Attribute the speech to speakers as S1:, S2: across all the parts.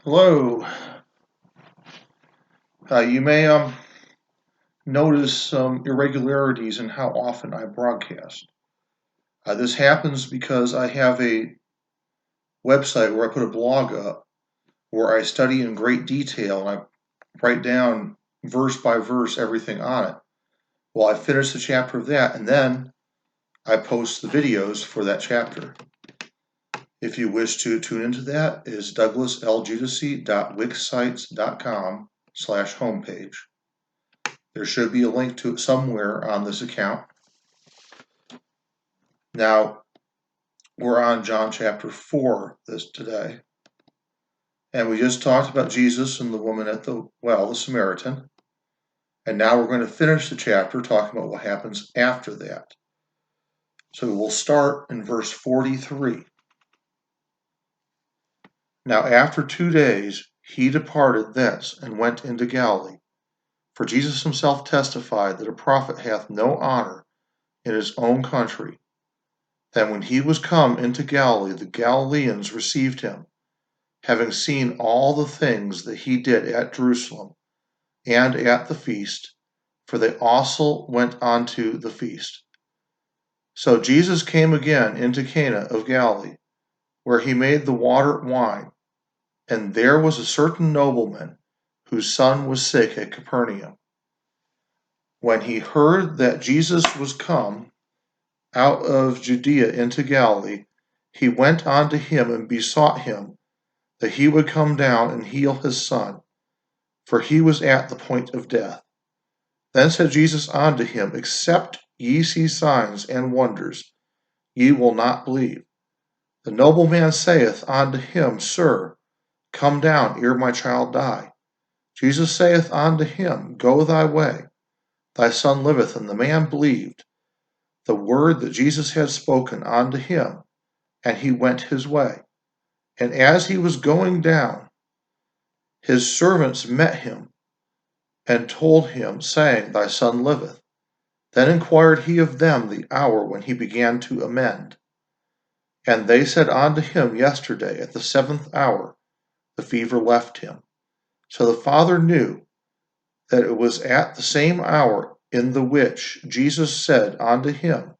S1: Hello. You may notice some irregularities in how often I broadcast. This happens because I have a website where I put a blog up where I study in great detail and I write down verse by verse everything on it. Well, I finish the chapter of that and then I post the videos for that chapter. If you wish to tune into that, it is douglasljudici.wixsites.com/homepage. There should be a link to it somewhere on this account. Now, we're on John chapter 4 today. And we just talked about Jesus and the woman at the well, the Samaritan. And now we're going to finish the chapter talking about what happens after that. So we'll start in verse 43. Now after 2 days, he departed thence and went into Galilee. For Jesus himself testified that a prophet hath no honor in his own country. Then when he was come into Galilee, the Galileans received him, having seen all the things that he did at Jerusalem and at the feast, for they also went unto the feast. So Jesus came again into Cana of Galilee, where he made the water wine. And there was a certain nobleman, whose son was sick at Capernaum. When he heard that Jesus was come out of Judea into Galilee, he went unto him and besought him that he would come down and heal his son, for he was at the point of death. Then said Jesus unto him, Except ye see signs and wonders, ye will not believe. The nobleman saith unto him, Sir, come down ere my child die. Jesus saith unto him, Go thy way, thy son liveth. And the man believed the word that Jesus had spoken unto him, and he went his way. And as he was going down, his servants met him, and told him, saying, Thy son liveth. Then inquired he of them the hour when he began to amend. And they said unto him, Yesterday at the 7th hour the fever left him. So the father knew that it was at the same hour in the which Jesus said unto him,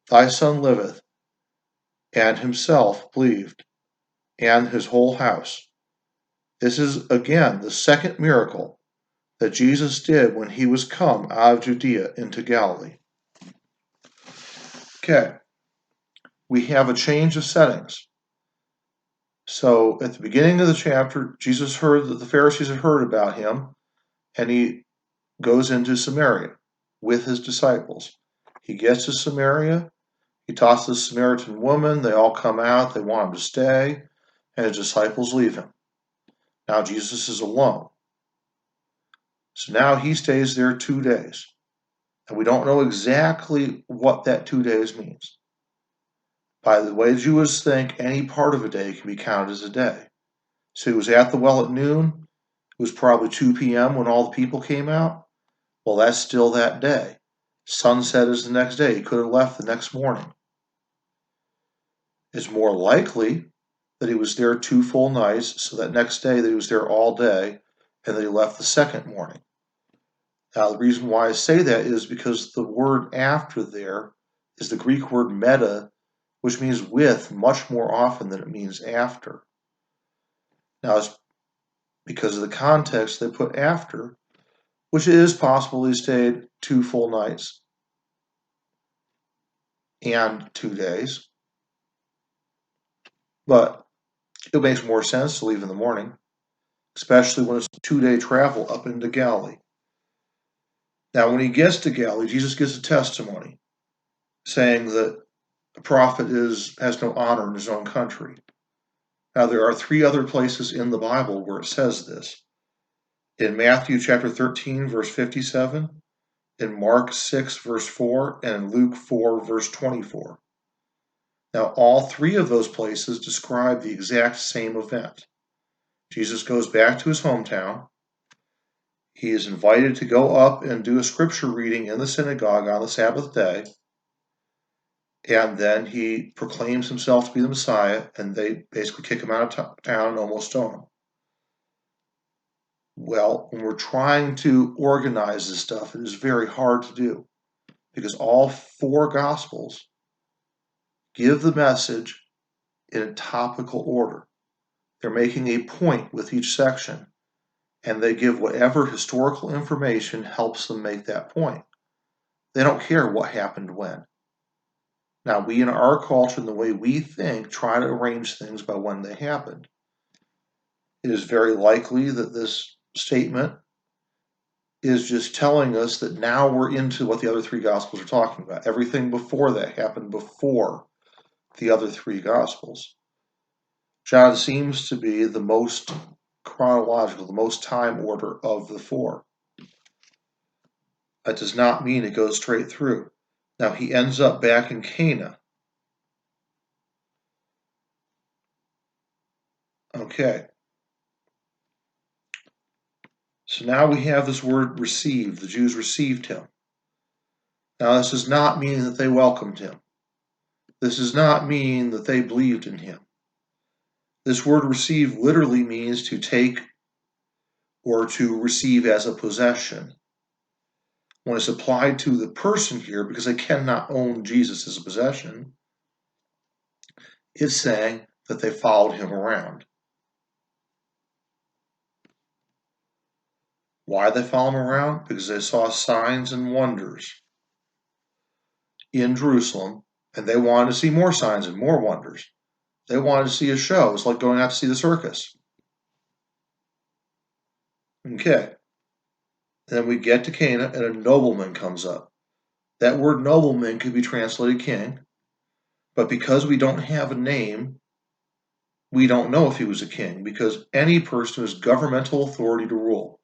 S1: Thy son liveth, and himself believed, and his whole house. This is again the second miracle that Jesus did when he was come out of Judea into Galilee. Okay, we have a change of settings. So at the beginning of the chapter, Jesus heard that the Pharisees had heard about him, and he goes into Samaria with his disciples. He gets to Samaria, he talks to the Samaritan woman, they all come out, they want him to stay, and his disciples leave him. Now Jesus is alone. So now he stays there 2 days. And we don't know exactly what that 2 days means. By the way, Jews think any part of a day can be counted as a day. So he was at the well at noon. It was probably 2 p.m. when all the people came out. Well, that's still that day. Sunset is the next day. He could have left the next morning. It's more likely that he was there 2 full nights, so that next day that he was there all day, and that he left the second morning. Now, the reason why I say that is because the word after there is the Greek word meta, which means with much more often than it means after. Now, it's because of the context they put after, which it is possible he stayed 2 full nights and 2 days. But it makes more sense to leave in the morning, especially when it's a 2-day travel up into Galilee. Now, when he gets to Galilee, Jesus gives a testimony saying that a prophet has no honor in his own country. Now, there are 3 other places in the Bible where it says this. In Matthew chapter 13, verse 57, in Mark 6, verse 4, and in Luke 4, verse 24. Now, all 3 of those places describe the exact same event. Jesus goes back to his hometown. He is invited to go up and do a scripture reading in the synagogue on the Sabbath day. And then he proclaims himself to be the Messiah, and they basically kick him out of town and almost stone him. Well, when we're trying to organize this stuff, it is very hard to do because all four Gospels give the message in a topical order. They're making a point with each section, and they give whatever historical information helps them make that point. They don't care what happened when. Now, we in our culture and the way we think try to arrange things by when they happened. It is very likely that this statement is just telling us that now we're into what the other three Gospels are talking about. Everything before that happened before the other three Gospels. John seems to be the most chronological, the most time order of the four. That does not mean it goes straight through. Now, he ends up back in Cana. Okay. So now we have this word received. The Jews received him. Now, this does not mean that they welcomed him. This does not mean that they believed in him. This word receive literally means to take or to receive as a possession. When it's applied to the person here, because they cannot own Jesus as a possession, it's saying that they followed him around. Why did they follow him around? Because they saw signs and wonders in Jerusalem, and they wanted to see more signs and more wonders. They wanted to see a show. It's like going out to see the circus. Okay. Then we get to Cana, and a nobleman comes up. That word nobleman could be translated king, but because we don't have a name, we don't know if he was a king, because any person has governmental authority to rule.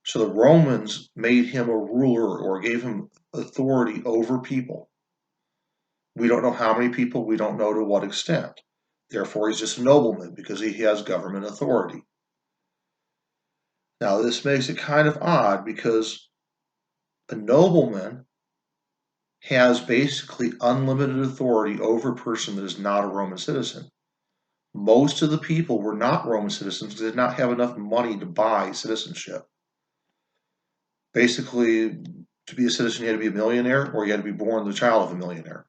S1: So the Romans made him a ruler or gave him authority over people. We don't know how many people, we don't know to what extent. Therefore, he's just a nobleman because he has government authority. Now, this makes it kind of odd because a nobleman has basically unlimited authority over a person that is not a Roman citizen. Most of the people were not Roman citizens because they did not have enough money to buy citizenship. Basically, to be a citizen, you had to be a millionaire or you had to be born the child of a millionaire.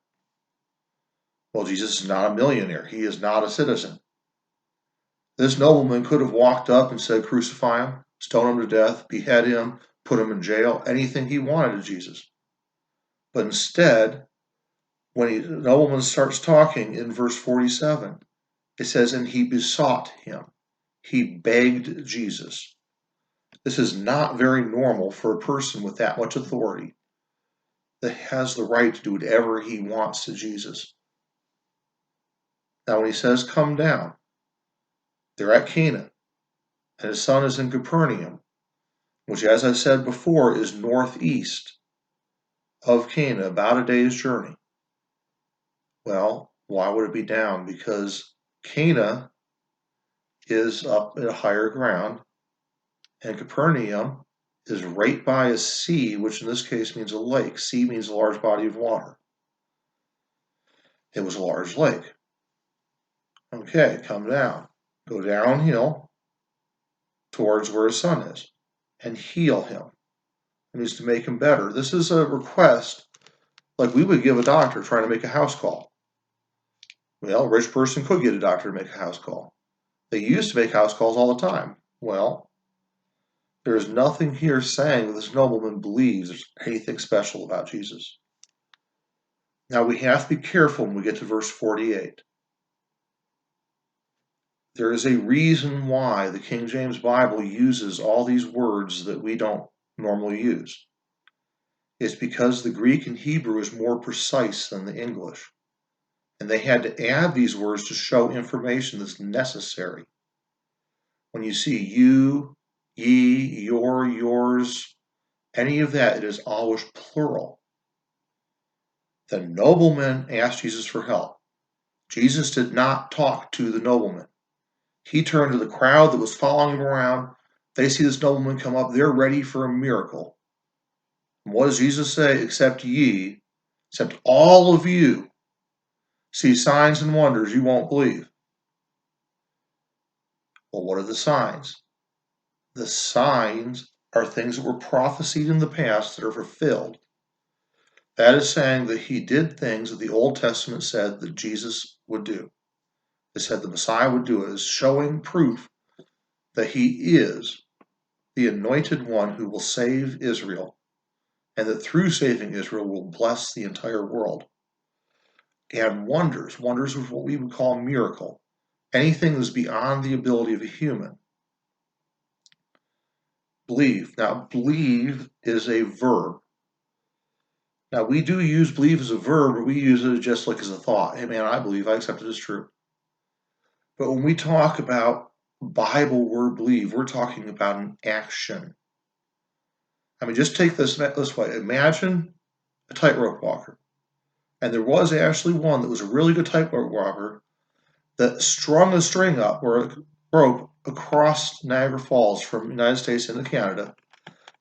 S1: Well, Jesus is not a millionaire. He is not a citizen. This nobleman could have walked up and said, crucify him, stone him to death, behead him, put him in jail, anything he wanted to Jesus. But instead, when the nobleman starts talking in verse 47, it says, and he besought him. He begged Jesus. This is not very normal for a person with that much authority that has the right to do whatever he wants to Jesus. Now, when he says, come down, they're at Cana, and his son is in Capernaum, which, as I said before, is northeast of Cana, about a day's journey. Well, why would it be down? Because Cana is up at a higher ground, and Capernaum is right by a sea, which in this case means a lake. Sea means a large body of water. It was a large lake. Okay, come down. Go downhill towards where his son is and heal him. It means to make him better. This is a request like we would give a doctor trying to make a house call. Well, a rich person could get a doctor to make a house call. They used to make house calls all the time. Well, there's nothing here saying that this nobleman believes there's anything special about Jesus. Now, we have to be careful when we get to verse 48. There is a reason why the King James Bible uses all these words that we don't normally use. It's because the Greek and Hebrew is more precise than the English. And they had to add these words to show information that's necessary. When you see you, ye, your, yours, any of that, it is always plural. The nobleman asked Jesus for help. Jesus did not talk to the nobleman. He turned to the crowd that was following him around. They see this nobleman come up. They're ready for a miracle. And what does Jesus say? Except ye, except all of you see signs and wonders, you won't believe. Well, what are the signs? The signs are things that were prophesied in the past that are fulfilled. That is saying that he did things that the Old Testament said that Jesus would do. It said the Messiah would do it, is showing proof that he is the anointed one who will save Israel, and that through saving Israel will bless the entire world. And wonders is what we would call a miracle. Anything that's beyond the ability of a human. Believe. Now, believe is a verb. Now, we do use believe as a verb, but we use it just like as a thought. Hey, man, I believe, I accept it as true. But when we talk about Bible word believe, we're talking about an action. I mean, just take this way. Imagine a tightrope walker. And there was actually one that was a really good tightrope walker that strung a string up or a rope across Niagara Falls from the United States into Canada.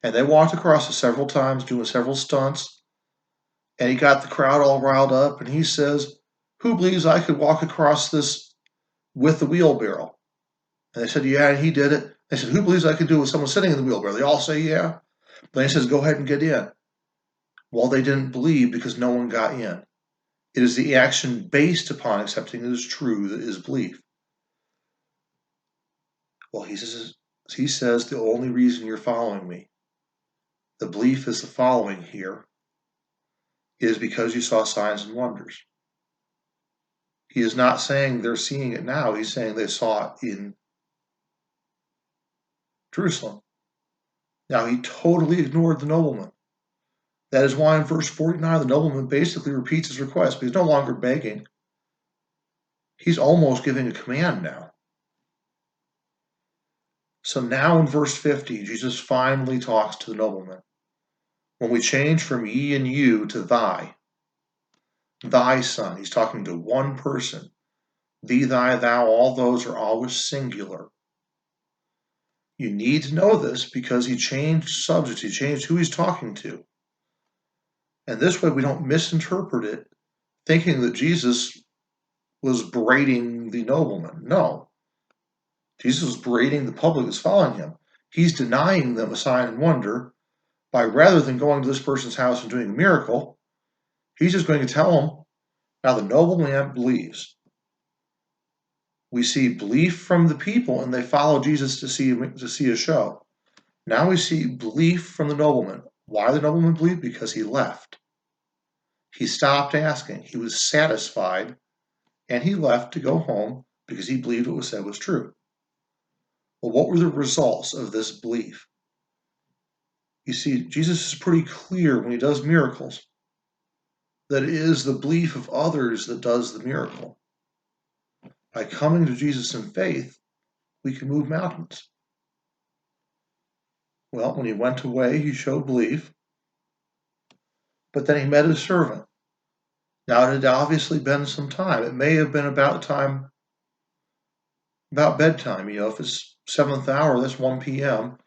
S1: And they walked across it several times, doing several stunts. And he got the crowd all riled up. And he says, "Who believes I could walk across this with the wheelbarrow?" And they said, "Yeah," and he did it. They said, "Who believes I could do it with someone sitting in the wheelbarrow?" They all say, "Yeah." Then he says, "Go ahead and get in." Well, they didn't believe because no one got in. It is the action based upon accepting it as true that is belief. Well, he says the only reason you're following me, the belief is the following here, is because you saw signs and wonders. He is not saying they're seeing it now. He's saying they saw it in Jerusalem. Now, he totally ignored the nobleman. That is why in verse 49, the nobleman basically repeats his request, but he's no longer begging. He's almost giving a command now. So now in verse 50, Jesus finally talks to the nobleman. When we change from ye and you to thy son, he's talking to one person. Thee, thy, thou, all those are always singular. You need to know this because he changed subjects, he changed who he's talking to. And this way we don't misinterpret it, thinking that Jesus was berating the nobleman. No. Jesus was berating the public that's following him. He's denying them a sign and wonder by, rather than going to this person's house and doing a miracle, he's just going to tell them, now the nobleman believes. We see belief from the people, and they follow Jesus to see a show. Now we see belief from the nobleman. Why the nobleman believed? Because he left. He stopped asking. He was satisfied, and he left to go home because he believed what was said was true. Well, what were the results of this belief? You see, Jesus is pretty clear when he does miracles that it is the belief of others that does the miracle. By coming to Jesus in faith, we can move mountains. Well, when he went away, he showed belief, but then he met his servant. Now, it had obviously been some time. It may have been about bedtime. If it's 7th hour, that's 1 p.m.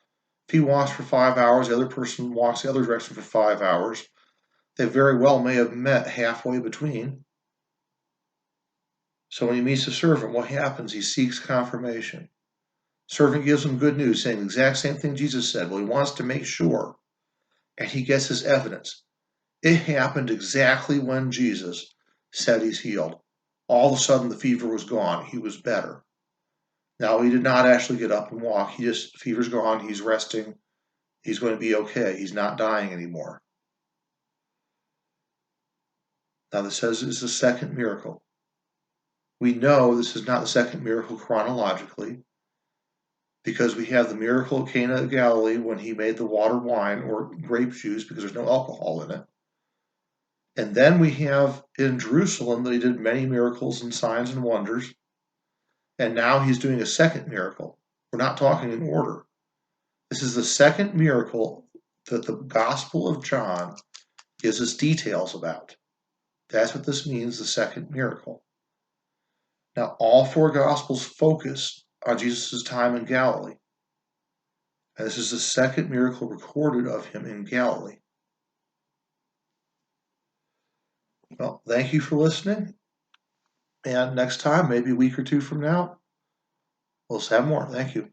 S1: If he walks for 5 hours, the other person walks the other direction for 5 hours. They very well may have met halfway between. So when he meets the servant, what happens? He seeks confirmation. Servant gives him good news, saying the exact same thing Jesus said. Well, he wants to make sure, and he gets his evidence. It happened exactly when Jesus said he's healed. All of a sudden, the fever was gone. He was better. Now, he did not actually get up and walk. Fever's gone. He's resting. He's going to be okay. He's not dying anymore. Now, this says it's the second miracle. We know this is not the second miracle chronologically because we have the miracle at Cana of Galilee when he made the water wine or grape juice because there's no alcohol in it. And then we have in Jerusalem that he did many miracles and signs and wonders. And now he's doing a second miracle. We're not talking in order. This is the second miracle that the Gospel of John gives us details about. That's what this means, the second miracle. Now, all 4 Gospels focus on Jesus' time in Galilee. And this is the second miracle recorded of him in Galilee. Well, thank you for listening. And next time, maybe a week or 2 from now, we'll have more. Thank you.